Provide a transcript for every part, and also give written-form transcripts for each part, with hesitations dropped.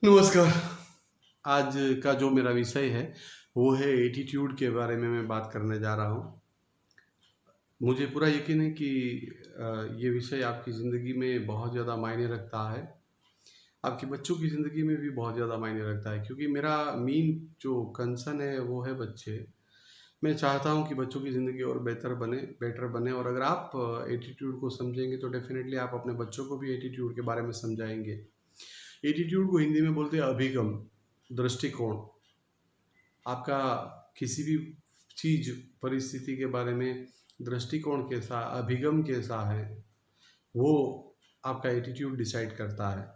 नमस्कार। आज का जो मेरा विषय है वो है एटीट्यूड के बारे में मैं बात करने जा रहा हूँ। मुझे पूरा यकीन है कि ये विषय आपकी ज़िंदगी में बहुत ज़्यादा मायने रखता है। आपके बच्चों की ज़िंदगी में भी बहुत ज़्यादा मायने रखता है, क्योंकि मेरा मेन जो कंसर्न है वो है बच्चे। मैं चाहता हूँ कि बच्चों की ज़िंदगी और बेटर बने, और अगर आप एटीट्यूड को समझेंगे तो डेफ़िनेटली आप अपने बच्चों को भी एटीट्यूड के बारे में समझाएँगे। एटीट्यूड को हिंदी में बोलते हैं अभिगम, दृष्टिकोण। आपका किसी भी चीज़, परिस्थिति के बारे में दृष्टिकोण कैसा, अभिगम कैसा है, वो आपका एटीट्यूड डिसाइड करता है।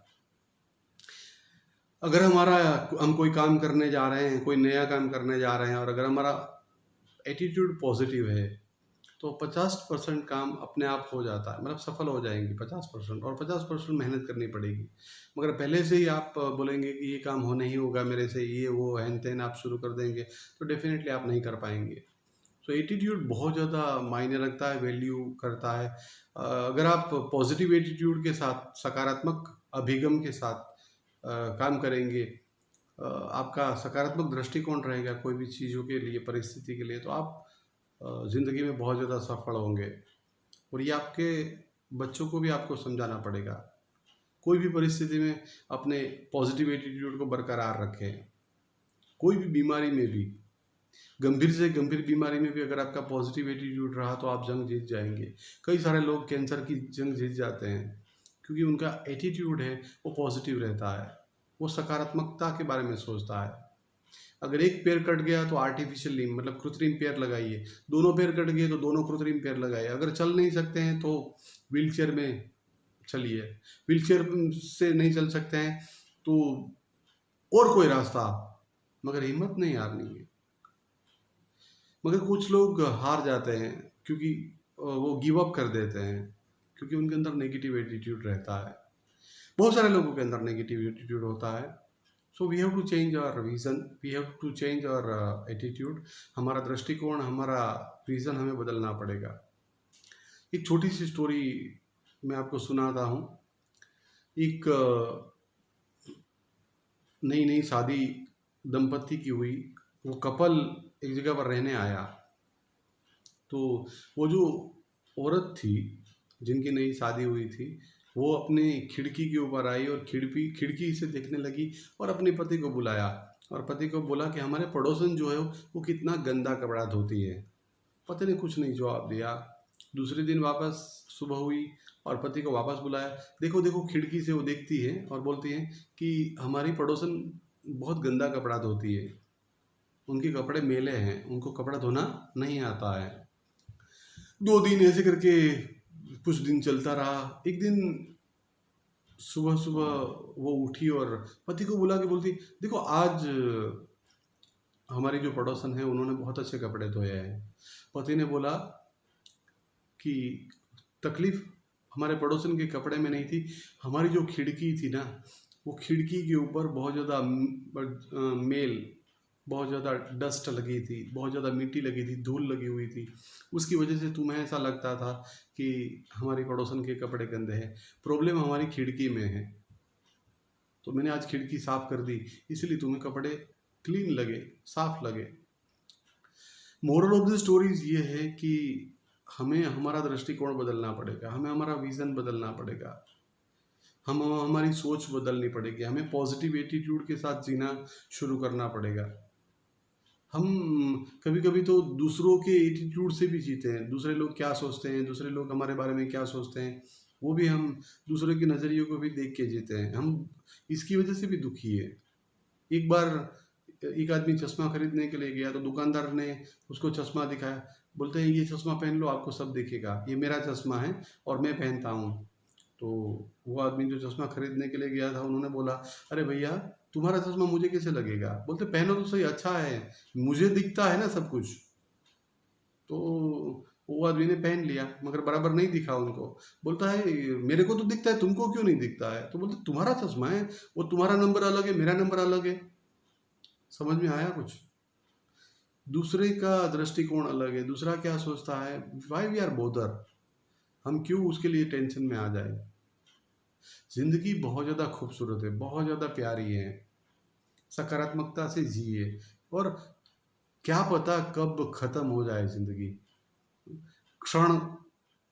अगर हम कोई काम करने जा रहे हैं, कोई नया काम करने जा रहे हैं, और अगर हमारा एटीट्यूड पॉजिटिव है तो 50% काम अपने आप हो जाता है, मतलब सफल हो जाएंगे 50%, और 50% मेहनत करनी पड़ेगी। मगर पहले से ही आप बोलेंगे कि ये काम हो नहीं होगा मेरे से, ये वो हैन तैन आप शुरू कर देंगे, तो डेफिनेटली आप नहीं कर पाएंगे। तो एटीट्यूड बहुत ज़्यादा मायने रखता है, वैल्यू करता है। अगर आप पॉजिटिव एटीट्यूड के साथ, सकारात्मक अभिगम के साथ काम करेंगे, आपका सकारात्मक दृष्टिकोण रहेगा कोई भी चीज़ों के लिए, परिस्थिति के लिए, तो आप ज़िंदगी में बहुत ज़्यादा सफल होंगे। और ये आपके बच्चों को भी आपको समझाना पड़ेगा। कोई भी परिस्थिति में अपने पॉजिटिव एटीट्यूड को बरकरार रखें। कोई भी बीमारी में भी, गंभीर से गंभीर बीमारी में भी अगर आपका पॉजिटिव एटीट्यूड रहा तो आप जंग जीत जाएंगे। कई सारे लोग कैंसर की जंग जीत जाते हैं क्योंकि उनका एटीट्यूड है वो पॉजिटिव रहता है, वो सकारात्मकता के बारे में सोचता है। अगर एक पैर कट गया तो आर्टिफिशियल लिम्ब, मतलब कृत्रिम पैर लगाइए। दोनों पैर कट गए तो दोनों कृत्रिम पैर लगाइए। अगर चल नहीं सकते हैं तो व्हील चेयर में चलिए। व्हील चेयर से नहीं चल सकते हैं तो और कोई रास्ता, मगर हिम्मत नहीं हारनी है। मगर कुछ लोग हार जाते हैं क्योंकि वो गिव अप कर देते हैं, क्योंकि उनके अंदर नेगेटिव एटीट्यूड रहता है। बहुत सारे लोगों के अंदर नेगेटिव एटीट्यूड होता है। So we have to change our vision, we have to change our attitude. हमारा दृष्टिकोण, हमारा विजन हमें बदलना पड़ेगा। एक छोटी सी स्टोरी मैं आपको सुनाता हूँ। एक नई नई शादी दंपत्ति की हुई, वो कपल एक जगह पर रहने आया। तो वो जो औरत थी जिनकी नई शादी हुई थी, वो अपने खिड़की के ऊपर आई और खिड़की खिड़की से देखने लगी और अपने पति को बुलाया, और पति को बोला कि हमारे पड़ोसन जो है वो कितना गंदा कपड़ा धोती है। पति ने कुछ नहीं जवाब दिया। दूसरे दिन वापस सुबह हुई और पति को वापस बुलाया। देखो देखो, खिड़की से वो देखती है और बोलती है कि हमारी पड़ोसन बहुत गंदा कपड़ा धोती है, उनके कपड़े मैले हैं, उनको कपड़ा धोना नहीं आता है। 2 दिन ऐसे करके कुछ दिन चलता रहा। एक दिन सुबह सुबह वो उठी और पति को बुला के बोलती, देखो आज हमारी जो पड़ोसन है उन्होंने बहुत अच्छे कपड़े धोए हैं। पति ने बोला कि तकलीफ हमारे पड़ोसन के कपड़े में नहीं थी, हमारी जो खिड़की थी ना, वो खिड़की के ऊपर बहुत ज़्यादा मेल, बहुत ज़्यादा डस्ट लगी थी, बहुत ज़्यादा मिट्टी लगी थी, धूल लगी हुई थी। उसकी वजह से तुम्हें ऐसा लगता था कि हमारी पड़ोसन के कपड़े गंदे हैं। प्रॉब्लम हमारी खिड़की में है, तो मैंने आज खिड़की साफ़ कर दी, इसलिए तुम्हें कपड़े क्लीन लगे, साफ लगे। मोरल ऑफ द स्टोरीज ये है कि हमें हमारा दृष्टिकोण बदलना पड़ेगा, हमें हमारा विज़न बदलना पड़ेगा, हमारी सोच बदलनी पड़ेगी, हमें पॉजिटिव एटीट्यूड के साथ जीना शुरू करना पड़ेगा। हम कभी कभी तो दूसरों के एटीट्यूड से भी जीते हैं। दूसरे लोग क्या सोचते हैं, दूसरे लोग हमारे बारे में क्या सोचते हैं, वो भी हम दूसरे के नज़रिए को भी देख के जीते हैं। हम इसकी वजह से भी दुखी है। एक बार एक आदमी चश्मा खरीदने के लिए गया तो दुकानदार ने उसको चश्मा दिखाया। बोलते हैं ये चश्मा पहन लो, आपको सब दिखेगा, ये मेरा चश्मा है और मैं पहनता हूँ। तो वो आदमी जो चश्मा खरीदने के लिए गया था, उन्होंने बोला, अरे भैया तुम्हारा चश्मा मुझे कैसे लगेगा? बोलते पहनो तो सही, अच्छा है, मुझे दिखता है ना सब कुछ। तो वो आदमी ने पहन लिया मगर बराबर नहीं दिखा उनको। बोलता है मेरे को तो दिखता है, तुमको क्यों नहीं दिखता है? तो बोलते तुम्हारा चश्मा है, वो तुम्हारा नंबर अलग है, मेरा नंबर अलग है। समझ में आया कुछ? दूसरे का दृष्टिकोण अलग है, दूसरा क्या सोचता है, वाई वी आर बोदर, हम क्यों उसके लिए टेंशन में आ जाए। ज़िंदगी बहुत ज़्यादा खूबसूरत है, बहुत ज़्यादा प्यारी है। सकारात्मकता से जिए, और क्या पता कब ख़त्म हो जाए ज़िंदगी। क्षण,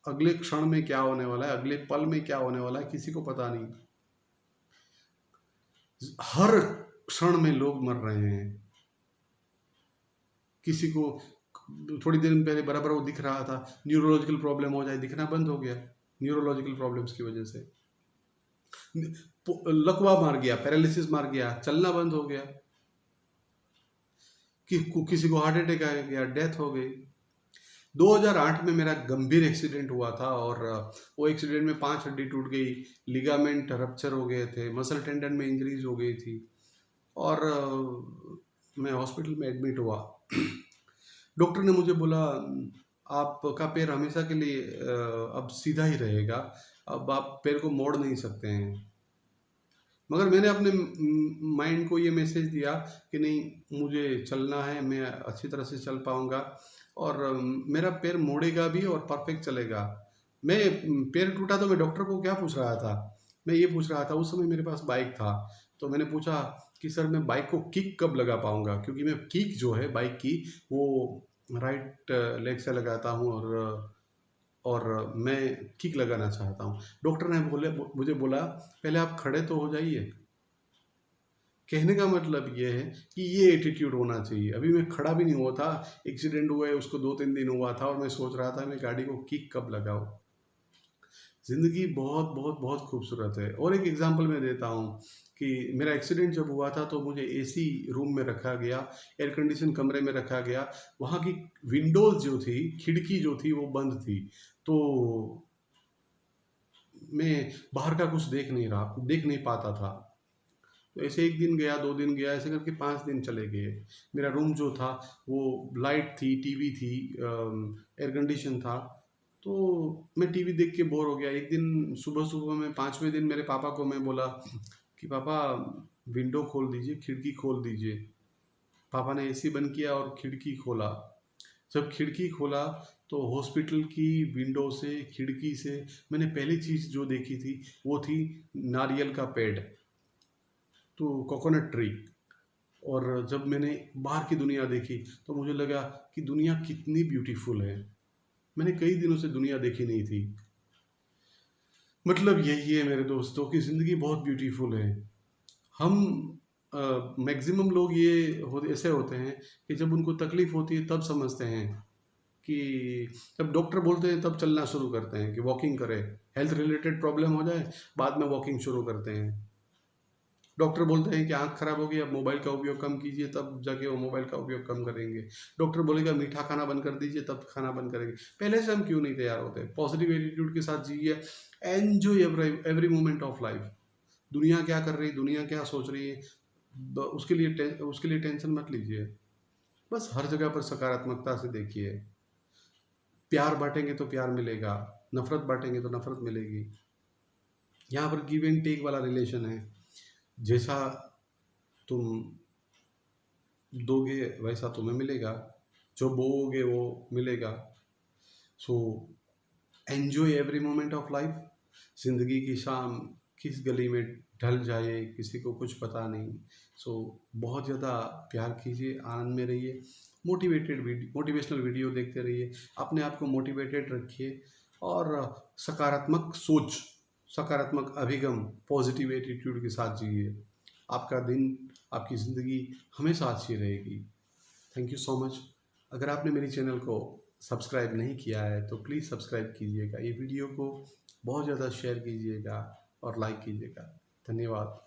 अगले क्षण में क्या होने वाला है, अगले पल में क्या होने वाला है, किसी को पता नहीं। हर क्षण में लोग मर रहे हैं। किसी को थोड़ी देर पहले बराबर वो दिख रहा था, न्यूरोलॉजिकल प्रॉब्लम हो जाए, दिखना बंद हो गया न्यूरोलॉजिकल प्रॉब्लम्स की वजह से। लकवा मार गया, पैरालिसिस मार गया, चलना बंद हो गया। किसी को हार्ट अटैक आ गया, डेथ हो गई। 2008 में मेरा गंभीर एक्सीडेंट हुआ था, और वो एक्सीडेंट में 5 हड्डी टूट गई, लिगामेंट रप्चर हो गए थे, मसल टेंडन में इंजरीज हो गई थी, और मैं हॉस्पिटल में एडमिट हुआ। डॉक्टर ने मुझे बोला, आपका पैर हमेशा के लिए अब सीधा ही रहेगा, अब आप पैर को मोड़ नहीं सकते हैं। मगर मैंने अपने माइंड को ये मैसेज दिया कि नहीं, मुझे चलना है, मैं अच्छी तरह से चल पाऊँगा, और मेरा पैर मोड़ेगा भी और परफेक्ट चलेगा। मैं पैर टूटा तो मैं डॉक्टर को क्या पूछ रहा था, मैं ये पूछ रहा था, उस समय मेरे पास बाइक था, तो मैंने पूछा कि सर मैं बाइक को किक कब लगा पाऊँगा, क्योंकि मैं किक जो है बाइक की, वो राइट लेग से लगाता हूँ, और मैं किक लगाना चाहता हूँ। डॉक्टर ने मुझे बोला, पहले आप खड़े तो हो जाइए। कहने का मतलब ये है कि ये एटीट्यूड होना चाहिए। अभी मैं खड़ा भी नहीं हुआ था, एक्सीडेंट हुआ है उसको 2-3 दिन हुआ था, और मैं सोच रहा था मैं गाड़ी को किक कब लगाऊं। ज़िंदगी बहुत बहुत बहुत खूबसूरत है। और एक एग्जांपल मैं देता हूँ कि मेरा एक्सीडेंट जब हुआ था तो मुझे एसी रूम में रखा गया, एयर कंडीशन कमरे में रखा गया। वहाँ की विंडोज़ जो थी, खिड़की जो थी, वो बंद थी, तो मैं बाहर का कुछ देख नहीं पाता था। तो ऐसे 1 दिन गया, 2 दिन गया, ऐसे करके 5 दिन चले गए। मेरा रूम जो था वो लाइट थी, टीवी थी, एयर कंडीशन था, तो मैं टीवी देख के बोर हो गया। एक दिन सुबह-सुबह में 5वें दिन मेरे पापा को मैं बोला कि पापा विंडो खोल दीजिए, खिड़की खोल दीजिए। पापा ने एसी बंद किया और खिड़की खोला। जब खिड़की खोला तो हॉस्पिटल की विंडो से, खिड़की से मैंने पहली चीज़ जो देखी थी वो थी नारियल का पेड़, तो कोकोनट ट्री। और जब मैंने बाहर की दुनिया देखी तो मुझे लगा कि दुनिया कितनी ब्यूटीफुल है। मैंने कई दिनों से दुनिया देखी नहीं थी। मतलब यही है मेरे दोस्तों कि ज़िंदगी बहुत ब्यूटीफुल है। हम मैक्सिमम लोग ऐसे होते हैं कि जब उनको तकलीफ़ होती है तब समझते हैं, कि जब डॉक्टर बोलते हैं तब चलना शुरू करते हैं कि वॉकिंग करें। हेल्थ रिलेटेड प्रॉब्लम हो जाए, बाद में वॉकिंग शुरू करते हैं। डॉक्टर बोलते हैं कि आँख खराब होगी, अब मोबाइल का उपयोग कम कीजिए, तब जाके वो मोबाइल का उपयोग कम करेंगे। डॉक्टर बोलेगा मीठा खाना बंद कर दीजिए, तब खाना बंद करेंगे। पहले से हम क्यों नहीं तैयार होते? पॉजिटिव एटीट्यूड के साथ जिए, enjoy every moment of life. दुनिया क्या कर रही है, दुनिया क्या सोच रही है, उसके लिए टेंशन मत लीजिए। बस हर जगह पर सकारात्मकता से देखिए। प्यार बाँटेंगे तो प्यार मिलेगा, नफ़रत बाँटेंगे तो नफ़रत मिलेगी। यहाँ पर गिव एंड टेक वाला रिलेशन है। जैसा तुम दोगे वैसा तुम्हें मिलेगा, जो बोओगे वो मिलेगा। So enjoy every moment of life. ज़िंदगी की शाम किस गली में ढल जाए किसी को कुछ पता नहीं। सो बहुत ज़्यादा प्यार कीजिए, आनंद में रहिए, मोटिवेशनल वीडियो देखते रहिए, अपने आप को मोटिवेटेड रखिए, और सकारात्मक सोच, सकारात्मक अभिगम, पॉजिटिव एटीट्यूड के साथ जिए। आपका दिन, आपकी ज़िंदगी हमेशा अच्छी रहेगी। Thank you so much. अगर आपने मेरी चैनल को सब्सक्राइब नहीं किया है तो प्लीज़ सब्सक्राइब कीजिएगा। ये वीडियो को बहुत ज़्यादा शेयर कीजिएगा और लाइक कीजिएगा। धन्यवाद।